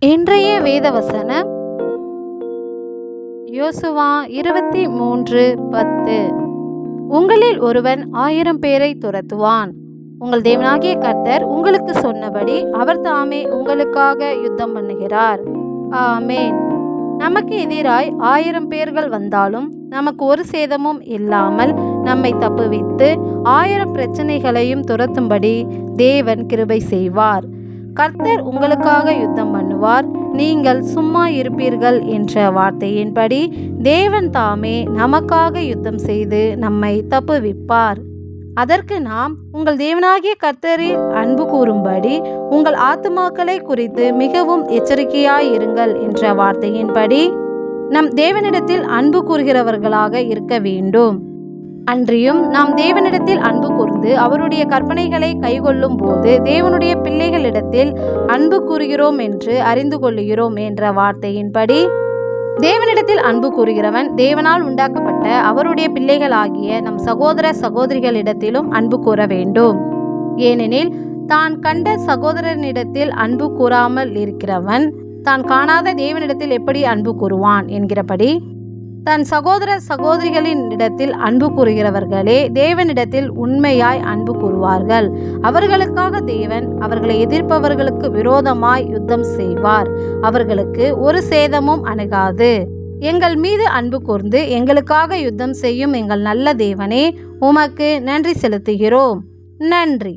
இன்றைய வேதவசனம் யோசுவா 23:10. உங்களில் ஒருவன் 1000 பேரை துரத்துவான். உங்கள் தேவனாகிய கர்த்தர் உங்களுக்கு சொன்னபடி அவர் தாமே உங்களுக்காக யுத்தம் பண்ணுகிறார். ஆமேன். நமக்கு எதிராய் 1000 பேர்கள் வந்தாலும் நமக்கு ஒரு சேதமும் இல்லாமல் நம்மை தப்புவித்து 1000 பிரச்சனைகளையும் துரத்தும்படி தேவன் கிருபை செய்வார். கர்த்தர் உங்களுக்காக யுத்தம் பண்ணுவார், நீங்கள் சும்மா இருப்பீர்கள் என்ற வார்த்தையின்படி தேவன் தாமே நமக்காக யுத்தம் செய்து நம்மை தப்புவிப்பார். அதற்கு நாம் உங்கள் தேவனாகிய கர்த்தரில் அன்பு கூறும்படி உங்கள் ஆத்துமாக்களை குறித்து மிகவும் எச்சரிக்கையாயிருங்கள் என்ற வார்த்தையின்படி நம் தேவனிடத்தில் அன்பு கூறுகிறவர்களாக இருக்க வேண்டும். அன்றியும் நாம் தேவனிடத்தில் அன்பு கூர்ந்து அவருடைய கற்பனைகளை கைக்கொள்ளும் போது தேவனுடைய பிள்ளைகளிடத்தில் அன்பு கூறுகிறோம் என்று அறிந்து கொள்ளுகிறோம் என்ற வார்த்தையின்படி தேவனிடத்தில் அன்பு கூறுகிறவன் தேவனால் உண்டாக்கப்பட்ட அவருடைய பிள்ளைகளாகிய நம் சகோதர சகோதரிகளிடத்திலும் அன்பு கூற வேண்டும். ஏனெனில் தான் கண்ட சகோதரனிடத்தில் அன்பு கூறாமல் இருக்கிறவன் தான் காணாத தேவனிடத்தில் எப்படி அன்பு கூறுவான் என்கிறபடி தன் சகோதர சகோதரிகளின் இடத்தில் அன்பு கூறுகிறவர்களே தேவனிடத்தில் உண்மையாய் அன்பு கூறுவார்கள். அவர்களுக்காக தேவன் அவர்களை எதிர்ப்பவர்களுக்கு விரோதமாய் யுத்தம் செய்வார். அவர்களுக்கு ஒரு சேதமும் அணுகாது. எங்கள் மீது அன்பு கூர்ந்து எங்களுக்காக யுத்தம் செய்யும் எங்கள் நல்ல தேவனே, உமக்கு நன்றி செலுத்துகிறோம். நன்றி.